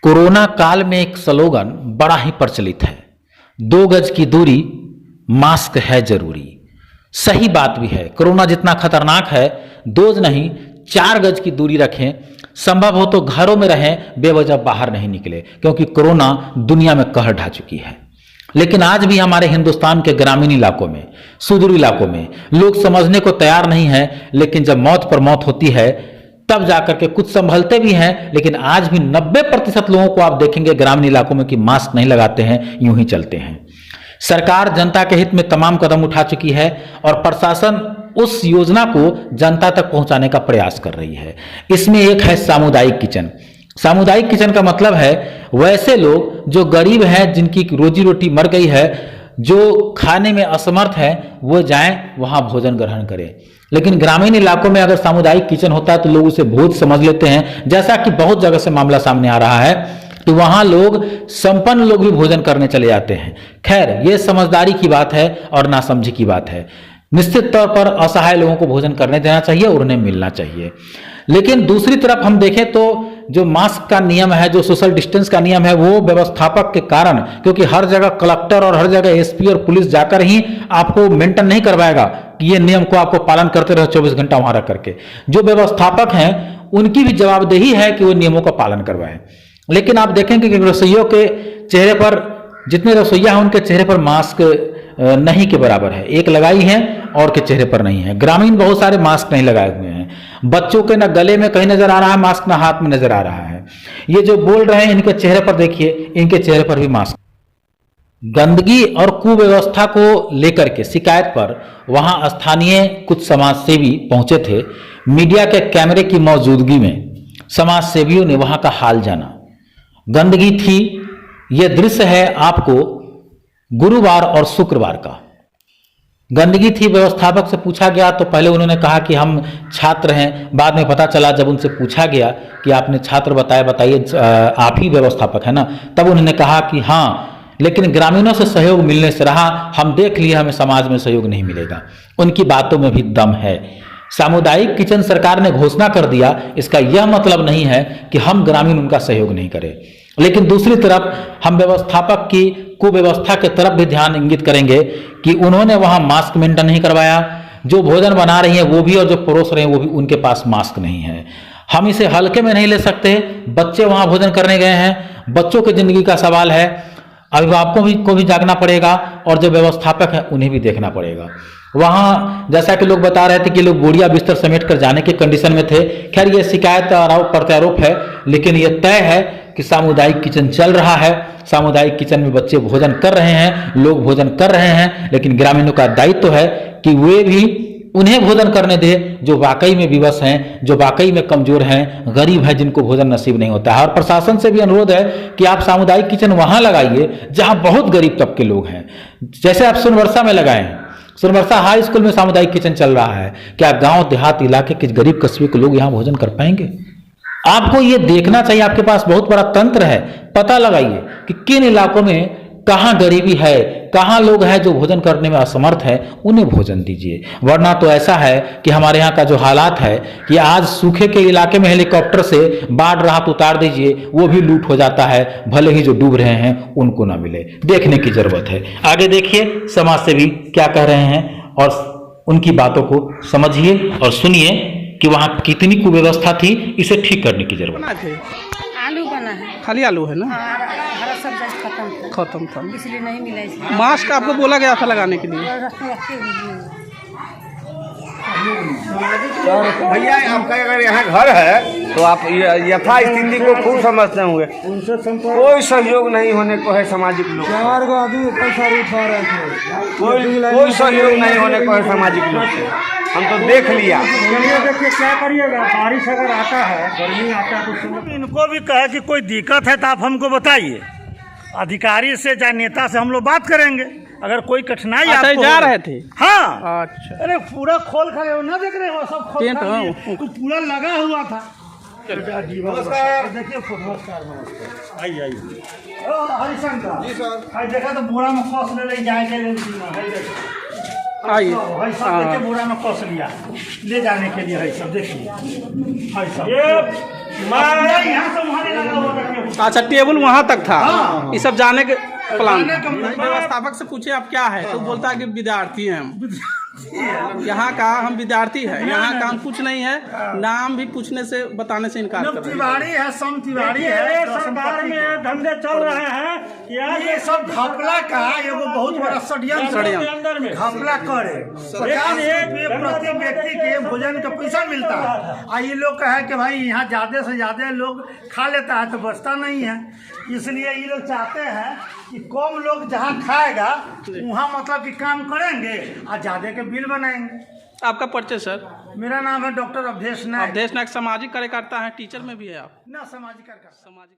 Corona काल में एक स्लोगन बड़ा ही प्रचलित है, 2 गज की दूरी, मास्क है जरूरी। सही बात भी है। कोरोना जितना खतरनाक है, 2 नहीं 4 गज की दूरी रखें, संभव हो तो घरों में रहें, बेवजह बाहर नहीं निकले, क्योंकि कोरोना दुनिया में कहर ढा चुकी है। लेकिन आज भी हमारे हिंदुस्तान के ग्रामीण इलाकों में, सुदूर इलाकों में लोग समझने को तैयार नहीं हैं। लेकिन जब मौत पर मौत होती है तब जाकर के कुछ संभलते भी हैं। लेकिन आज भी 90% लोगों को आप देखेंगे ग्रामीण इलाकों में कि मास्क नहीं लगाते हैं, यूं ही चलते हैं। सरकार जनता के हित में तमाम कदम उठा चुकी है और प्रशासन उस योजना को जनता तक पहुंचाने का प्रयास कर रही है। इसमें एक है सामुदायिक किचन। सामुदायिक किचन का मतलब है वैसे लोग जो गरीब हैं, जिनकी रोजी रोटी मर गई है, जो खाने में असमर्थ हैं, वो जाएं वहां भोजन ग्रहण करें। लेकिन ग्रामीण इलाकों में अगर सामुदायिक किचन होता है तो लोग उसे भूत समझ लेते हैं, जैसा कि बहुत जगह से मामला सामने आ रहा है। तो वहां लोग, संपन्न लोग भी भोजन करने चले जाते हैं। खैर, ये समझदारी की बात है और नासमझी की बात है। निश्चित तौर पर असहाय लोगों को भोजन करने देना चाहिए और उन्हें मिलना चाहिए। लेकिन दूसरी तरफ हम देखें तो जो मास्क का नियम है, जो सोशल डिस्टेंस का नियम है, वो व्यवस्थापक के कारण, क्योंकि हर जगह कलेक्टर और हर जगह एसपी और पुलिस जाकर ही आपको मेंटेन नहीं करवाएगा कि ये नियम को आपको पालन करते रहो 24 घंटा वहां रख करके। जो व्यवस्थापक हैं उनकी भी जवाबदेही है कि वो नियमों का पालन करवाएं। लेकिन आप देखेंगे कि रसोइयों के चेहरे पर, जितने रसोइया हैं उनके चेहरे पर मास्क नहीं के बराबर है। एक लगाई है और के चेहरे पर नहीं है। ग्रामीण बहुत सारे मास्क नहीं लगाए हुए हैं। बच्चों के ना गले में कहीं नजर आ रहा है मास्क, ना हाथ में नजर आ रहा है। ये जो बोल रहे हैं इनके चेहरे पर देखिए, इनके चेहरे पर भी मास्क। गंदगी और कुव्यवस्था को लेकर के शिकायत पर वहां स्थानीय कुछ समाजसेवी पहुंचे थे। मीडिया के कैमरे की मौजूदगी में समाजसेवियों ने वहां का हाल जाना। गंदगी थी। यह दृश्य है आपको गुरुवार और शुक्रवार का। गंदगी थी। व्यवस्थापक से पूछा गया तो पहले उन्होंने कहा कि हम छात्र हैं। बाद में पता चला, जब उनसे पूछा गया कि आपने छात्र बताइए आप ही व्यवस्थापक है ना, तब उन्होंने कहा कि हाँ, लेकिन ग्रामीणों से सहयोग मिलने से रहा, हम देख लिए हमें समाज में सहयोग नहीं मिलेगा। उनकी बातों में भी दम है। सामुदायिक किचन सरकार ने घोषणा कर दिया, इसका यह मतलब नहीं है कि हम ग्रामीण उनका सहयोग नहीं करें। लेकिन दूसरी तरफ हम व्यवस्थापक की कुव्यवस्था के तरफ भी ध्यान इंगित करेंगे कि उन्होंने वहां मास्क मेंटेन नहीं करवाया। जो भोजन बना रही हैं वो भी और जो परोस रहे हैं वो भी, उनके पास मास्क नहीं है। हम इसे हल्के में नहीं ले सकते। बच्चे वहां भोजन करने गए हैं, बच्चों की जिंदगी का सवाल है। अभिभावकों को भी जागना पड़ेगा और जो व्यवस्थापक है उन्हें भी देखना पड़ेगा। वहां जैसा कि लोग बता रहे थे कि लोग बोरिया बिस्तर समेट कर जाने के कंडीशन में थे। खैर, ये शिकायत प्रत्यारोप है, लेकिन यह तय है कि सामुदायिक किचन चल रहा है। सामुदायिक किचन में बच्चे भोजन कर रहे हैं, लोग भोजन कर रहे हैं। लेकिन ग्रामीणों का दायित्व है कि वे भी उन्हें भोजन करने दे जो वाकई में विवश हैं, जो वाकई में कमजोर हैं, गरीब हैं, जिनको भोजन नसीब नहीं होता है। और प्रशासन से भी अनुरोध है कि आप सामुदायिक किचन वहां लगाइए जहां बहुत गरीब तबके लोग हैं। जैसे आप सोनवर्षा में लगाए हैं, सोनवर्षा हाई स्कूल में सामुदायिक किचन चल रहा है। क्या गांव देहात इलाके के गरीब कस्बे के लोग यहां भोजन कर पाएंगे? आपको यह देखना चाहिए। आपके पास बहुत बड़ा तंत्र है, पता लगाइए कि किन इलाकों में कहां गरीबी है, कहां लोग हैं जो भोजन करने में असमर्थ है, उन्हें भोजन दीजिए। वरना तो ऐसा है कि हमारे यहाँ का जो हालात है कि आज सूखे के इलाके में हेलीकॉप्टर से बाढ़ राहत उतार दीजिए, वो भी लूट हो जाता है, भले ही जो डूब रहे हैं उनको ना मिले। देखने की जरूरत है। आगे देखिए समाजसेवी क्या कह रहे हैं और उनकी बातों को समझिए और सुनिए कि वहां कितनी कुव्यवस्था थी। इसे ठीक करने की जरूरत है। आलू बना है, खाली आलू है ना? हरा सब्जी खत्म था, इसलिए नहीं मिला। इसलिए मास्क आपको बोला गया था लगाने के लिए। भैया, आपका अगर यहाँ घर है तो आप यथा स्थिति को खूब समझते होंगे। कोई सहयोग नहीं होने को है सामाजिक लोग, कोई सहयोग नहीं होने को है सामाजिक लोग से। हम तो देख लिया। देखिए क्या करिएगा, बारिश अगर आता है, गर्मी आता है तो इनको भी कहे कि कोई दिक्कत है तो आप हमको बताइए। अधिकारी से चाहे नेता से हम लोग बात करेंगे। अगर कोई कठिनाई आपको जा रहे थे। हाँ, अच्छा, अरे पूरा खोल खड़े हो ना, देख रहे हो सब खोल तो पूरा लगा हुआ था। नमस्कार, देखिए नमस्कार, नमस्कार, आइए आइए। हरिशंकर जी सर, देखा तो बोरा में फंस ले जाए के लिए आइए। देखिए बोरा में फंस लिया ले जाने के लिए है सब। देखिए है सब, ये यहाँ से वहाँ नहीं लगा हुआ था। अच्छा टेबल वहाँ तक था, ये सब जाने के प्लान। जाने का मतलब- व्यवस्थापक से पूछे आप क्या है, तो बोलता है कि विद्यार्थी हैं हम। यहाँ का हम विद्यार्थी है, यहाँ का हम कुछ नहीं है, नाम भी पूछने से बताने से इनकार कर रहे हैं। तिवारी है, सम तिवारी है। सरकार में धंधे चल रहे हैं, ये सब घपला का एगो बहुत बड़ा षड्यंत्र घपला करे। 50 रुपये प्रति व्यक्ति के भोजन का पैसा मिलता है, और ये लोग कहे कि भाई यहाँ ज्यादा से ज्यादा लोग खा लेता है तो बचता नहीं है, इसलिए ये लोग चाहते हैं कि कम लोग जहाँ खाएगा वहाँ मतलब कि काम करेंगे और ज्यादा के बिल बनाएंगे। आपका परिचय सर? मेरा नाम है डॉक्टर अवधेश नायक। अवधेश नायक सामाजिक कार्यकर्ता है, टीचर में भी है आप? ना सामाजिक कार्यकर्ता। सामाजिक